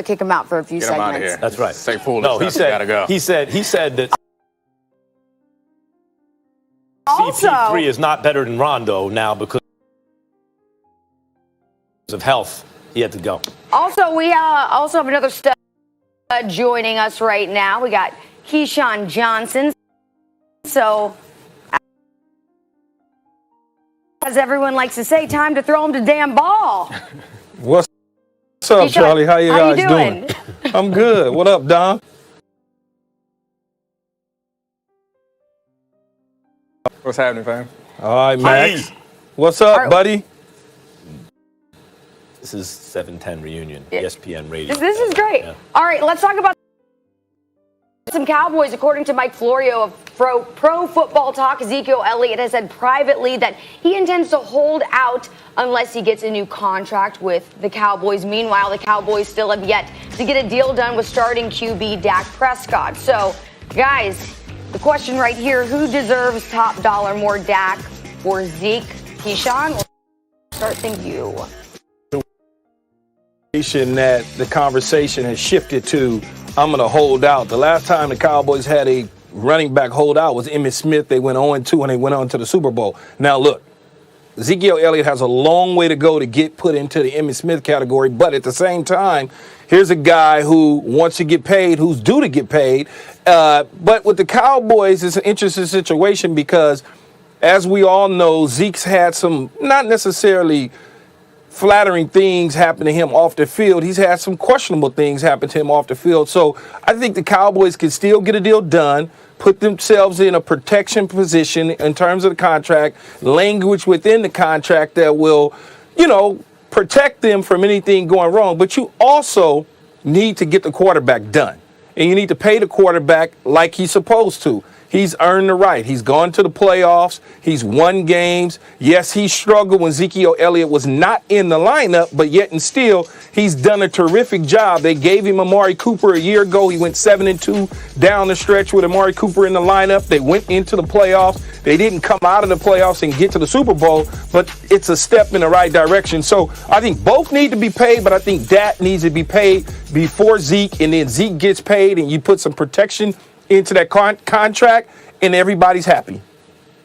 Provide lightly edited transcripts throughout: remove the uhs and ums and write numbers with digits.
kick him out for a few Get him segments. out of here. That's right. Say foolish No, he stuff. said, Gotta go. he said that Also, CP3 is not better than Rondo now because of health. He had to go. Also, we also have another stud joining us right now. We got Keyshaw Johnson. So, as everyone likes to say, time to throw him the damn ball. What's up, Keyshawn, Charlie? How you how guys you doing? I'm good. What up, Don? What's happening, fam? All right, Max. Hi. What's up, All right. buddy? This is 710 reunion, ESPN radio. This is great. Yeah. All right, let's talk about some Cowboys. According to Mike Florio of Pro Football Talk, Ezekiel Elliott has said privately that he intends to hold out unless he gets a new contract with the Cowboys. Meanwhile, the Cowboys still have yet to get a deal done with starting QB Dak Prescott. So, guys, the question right here, who deserves top dollar more, Dak or Zeke? Keyshawn, we'll start with you. That the conversation has shifted to, I'm going to hold out. The last time the Cowboys had a running back holdout was Emmitt Smith. They went 0-2 and they went on to the Super Bowl. Now, look, Ezekiel Elliott has a long way to go to get put into the Emmitt Smith category, but at the same time, here's a guy who wants to get paid, who's due to get paid. But with the Cowboys, it's an interesting situation because, as we all know, Zeke's had some not necessarily flattering things happen to him off the field. He's had some questionable things happen to him off the field. So I think the Cowboys can still get a deal done, put themselves in a protection position in terms of the contract, language within the contract that will, protect them from anything going wrong. But you also need to get the quarterback done. And you need to pay the quarterback like he's supposed to. He's earned the right. He's gone to the playoffs. He's won games. Yes, he struggled when Ezekiel Elliott was not in the lineup, but yet and still, he's done a terrific job. They gave him Amari Cooper a year ago. He went 7-2 down the stretch with Amari Cooper in the lineup. They went into the playoffs. They didn't come out of the playoffs and get to the Super Bowl, but it's a step in the right direction. So I think both need to be paid, but I think Dak needs to be paid before Zeke, and then Zeke gets paid, and you put some protection into that contract, and everybody's happy.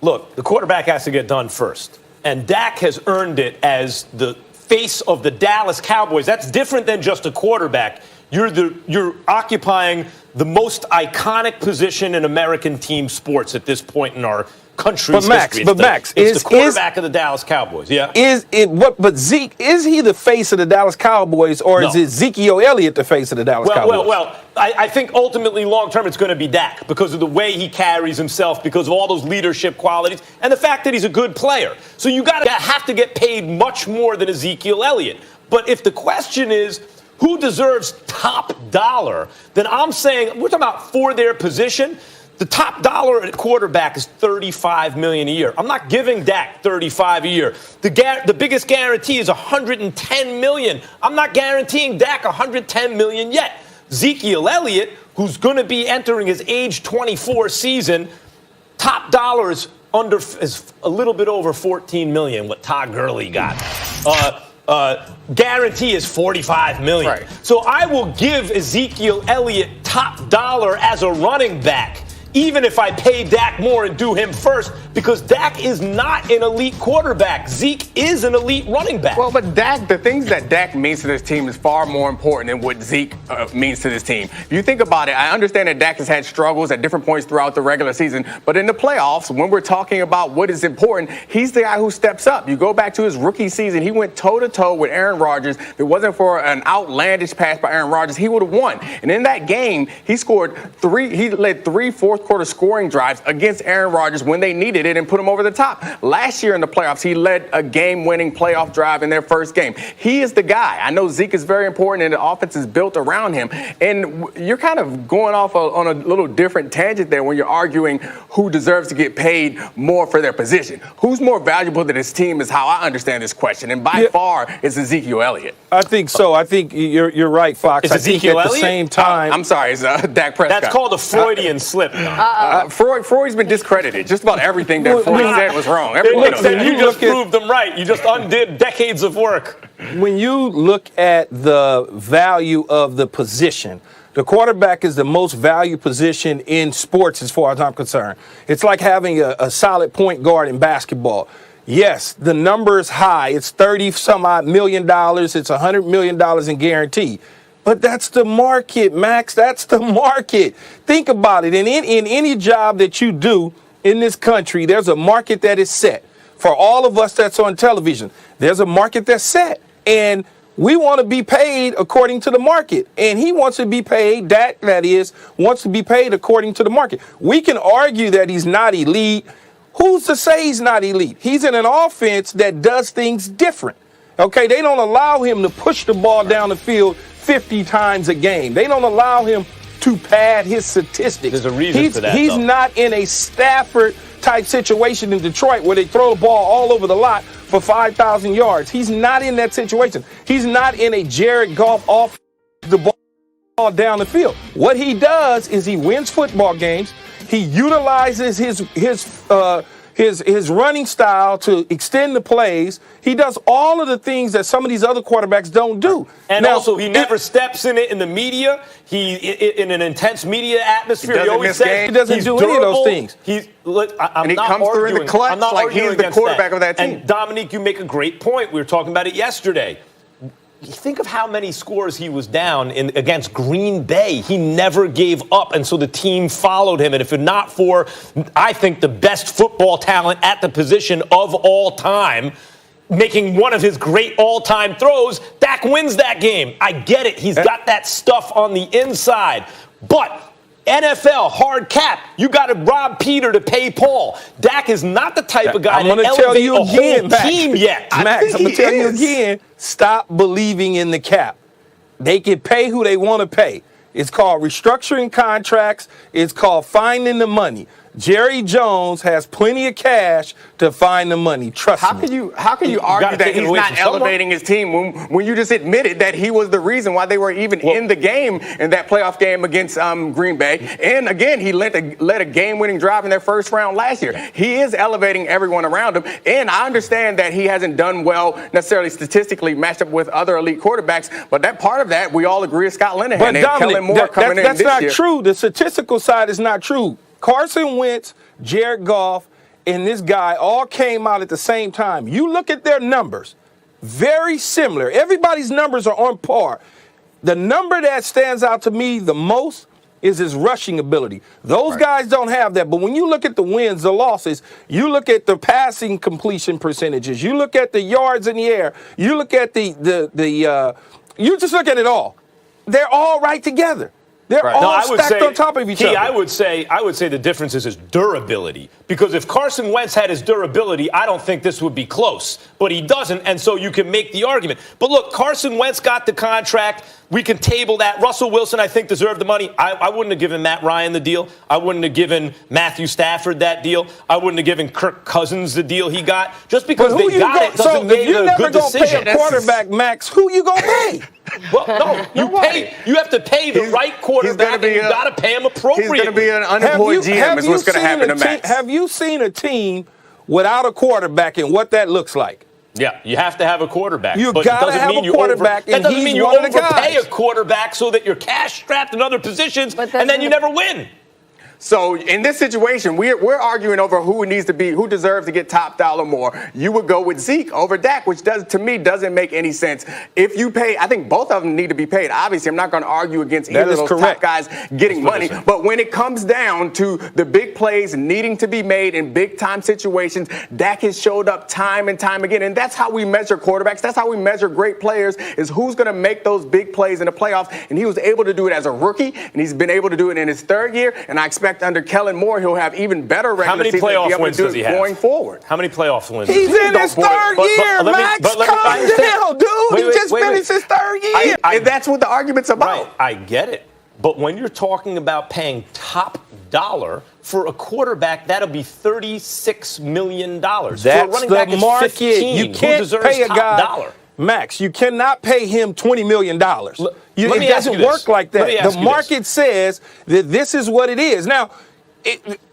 Look, the quarterback has to get done first. And Dak has earned it as the face of the Dallas Cowboys. That's different than just a quarterback. You're occupying the most iconic position in American team sports at this point in our country's history. It's the quarterback of the Dallas Cowboys. Yeah. But Zeke, is he the face of the Dallas Cowboys, or is Ezekiel Elliott the face of the Dallas Cowboys? Well, I think ultimately long term it's going to be Dak because of the way he carries himself, because of all those leadership qualities, and the fact that he's a good player. So you have to get paid much more than Ezekiel Elliott. But if the question is who deserves top dollar, then I'm saying we're talking about for their position. The top dollar at quarterback is $35 million a year. I'm not giving Dak $35 a year. The biggest guarantee is $110 million. I'm not guaranteeing Dak $110 million yet. Ezekiel Elliott, who's going to be entering his age 24 season, top dollar is a little bit over $14 million. What Todd Gurley got. Guarantee is $45 million. Right. So I will give Ezekiel Elliott top dollar as a running back, even if I pay Dak more and do him first, because Dak is not an elite quarterback. Zeke is an elite running back. Well, but Dak, the things that Dak means to this team is far more important than what Zeke means to this team. If you think about it, I understand that Dak has had struggles at different points throughout the regular season, but in the playoffs, when we're talking about what is important, he's the guy who steps up. You go back to his rookie season, he went toe-to-toe with Aaron Rodgers. If it wasn't for an outlandish pass by Aaron Rodgers, he would have won. And in that game, he led three fourth-quarter scoring drives against Aaron Rodgers when they needed it and put him over the top. Last year in the playoffs, he led a game-winning playoff drive in their first game. He is the guy. I know Zeke is very important, and the offense is built around him. And you're kind of going off on a little different tangent there when you're arguing who deserves to get paid more for their position. Who's more valuable to this team is how I understand this question, and by far, it's Ezekiel Elliott. I think so. I think you're right, Fox. Is Ezekiel at the Elliott? same time. I'm sorry, it's Dak Prescott. That's called a Freudian slip. Freud's been discredited. Just about everything that Freud said was wrong. Everyone knows that. You just proved them right. You just undid decades of work. When you look at the value of the position, the quarterback is the most valued position in sports as far as I'm concerned. It's like having a solid point guard in basketball. Yes, the number is high. It's $30-some-odd million. It's $100 million in guarantee. But that's the market, Max. That's the market. Think about it. In any job that you do in this country, there's a market that is set. For all of us that's on television, there's a market that's set. And we want to be paid according to the market. And he wants to be paid, that is, wants to be paid according to the market. We can argue that he's not elite. Who's to say he's not elite? He's in an offense that does things different. Okay, they don't allow him to push the ball down the field 50 times a game. They don't allow him to pad his statistics. There's a reason for that, He's though. not in a Stafford-type situation in Detroit where they throw the ball all over the lot for 5,000 yards. He's not in that situation. He's not in a Jared Goff off the ball down the field. What he does is he wins football games. He utilizes his running style to extend the plays. He does all of the things that some of these other quarterbacks don't do. And now, also, he never steps in it in the media. In an intense media atmosphere. He always says he doesn't do any of those things. And he comes through in the clutch like he's the quarterback of that team. And Dominique, you make a great point. We were talking about it yesterday. Think of how many scores he was down against Green Bay. He never gave up, and so the team followed him. And if not for, I think, the best football talent at the position of all time, making one of his great all-time throws, Dak wins that game. I get it. He's got that stuff on the inside. But NFL, hard cap. You got to rob Peter to pay Paul. Dak is not the type of guy to elevate a whole team yet. Max, I'm going to tell you again, stop believing in the cap. They can pay who they want to pay. It's called restructuring contracts. It's called finding the money. Jerry Jones has plenty of cash to find the money. Trust me. How can you argue that he's not elevating his team when you just admitted that he was the reason why they were even in the game in that playoff game against Green Bay? And again, he led a game-winning drive in their first round last year. He is elevating everyone around him. And I understand that he hasn't done well necessarily statistically matched up with other elite quarterbacks. But that part of that, we all agree, is Scott Linehan. But Dominic, that's not year. true. The statistical side is not true. Carson Wentz, Jared Goff, and this guy all came out at the same time. You look at their numbers, very similar. Everybody's numbers are on par. The number that stands out to me the most is his rushing ability. Those guys don't have that. But when you look at the wins, the losses, you look at the passing completion percentages, you look at the yards in the air, you look at you just look at it all. They're all right together. They're all stacked on top of each other. I would say the difference is his durability. Because if Carson Wentz had his durability, I don't think this would be close. But he doesn't, and so you can make the argument. But look, Carson Wentz got the contract. We can table that. Russell Wilson, I think, deserved the money. I wouldn't have given Matt Ryan the deal. I wouldn't have given Matthew Stafford that deal. I wouldn't have given Kirk Cousins the deal he got. Just because they got it doesn't make it a good decision. If you're never going to pay a quarterback, Max, who you going to pay? Well, no, you have to pay the right quarterback, and you got to pay him appropriately. He's going to be an unemployed GM is what's going to happen to Max. Have you seen a team without a quarterback and what that looks like? Yeah, you have to have a quarterback. You got to have a quarterback, and he's one of the guys. That doesn't mean you overpay a quarterback so that you're cash-strapped in other positions, and then you never win. So in this situation, we're arguing over who deserves to get top dollar more. You would go with Zeke over Dak, which to me doesn't make any sense. If you pay, I think both of them need to be paid. Obviously, I'm not going to argue against either of those top guys getting money. But when it comes down to the big plays needing to be made in big time situations, Dak has showed up time and time again. And that's how we measure quarterbacks. That's how we measure great players, is who's going to make those big plays in the playoffs. And he was able to do it as a rookie, and he's been able to do it in his third year. And I expect under Kellen Moore, he'll have even better regular season to be able to do it going forward. How many playoff wins? He's in his third year, Max. Calm down, dude. He just finished his third year. And that's what the argument's about. Right, I get it. But when you're talking about paying top dollar for a quarterback, that'll be $36 million. That's for a running back, the market. 15. You can't pay a guy dollar. Max, you cannot pay him $20 million. It doesn't work like that. The market says that this is what it is. Now,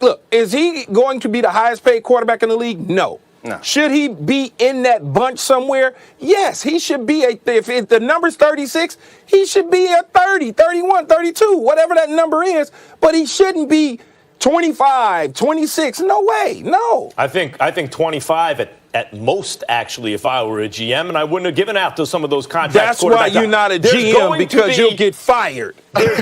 Look, is he going to be the highest paid quarterback in the league? No. Should he be in that bunch somewhere? Yes, he should be. If the number's 36, he should be at 30, 31, 32, whatever that number is. But he shouldn't be 25, 26. No way. No. I think 25 at most, actually, if I were a GM, and I wouldn't have given out to some of those contracts. That's why you're not a GM, because you'll get fired. There's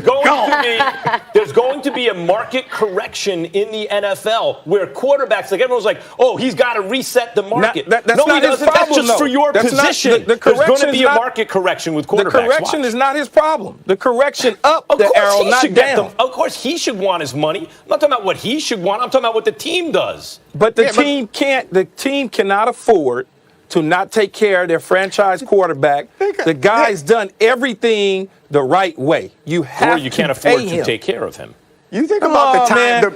going to be a market correction in the NFL where quarterbacks, like everyone's like, oh, he's got to reset the market. That's not his problem. That's just for your position. There's going to be a market correction with quarterbacks. The correction is not his problem. The correction up the arrow, not down. Of course, he should want his money. I'm not talking about what he should want. I'm talking about what the team does. But the team cannot afford to not take care of their franchise quarterback. The guy's done everything the right way. You can't afford to take care of him. You think about the time, the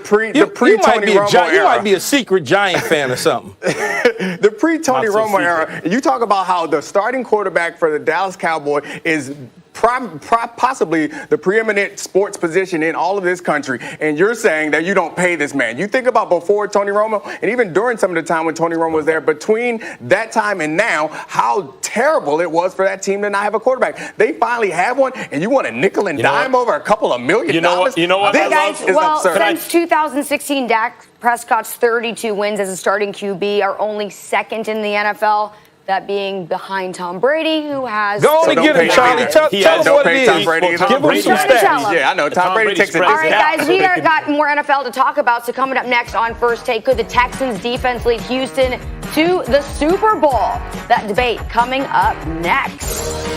pre-Tony Romo era. You might be a secret Giant fan or something. The pre-Tony Romo era. You talk about how the starting quarterback for the Dallas Cowboys is possibly the preeminent sports position in all of this country, and you're saying that you don't pay this man. You think about before Tony Romo, and even during some of the time when Tony Romo was there, between that time and now, how terrible it was for that team to not have a quarterback. They finally have one, and you want to nickel and dime over a couple of $1 million? You know what? Hey guys, since 2016, Dak Prescott's 32 wins as a starting QB are only second in the NFL. That being behind Tom Brady, who has... Go on and give him, Charlie. Tell him what it is. Give him some stats. Yeah, I know. Tom Brady takes it. All right, guys, we got more NFL to talk about. So coming up next on First Take, could the Texans defense lead Houston to the Super Bowl? That debate coming up next.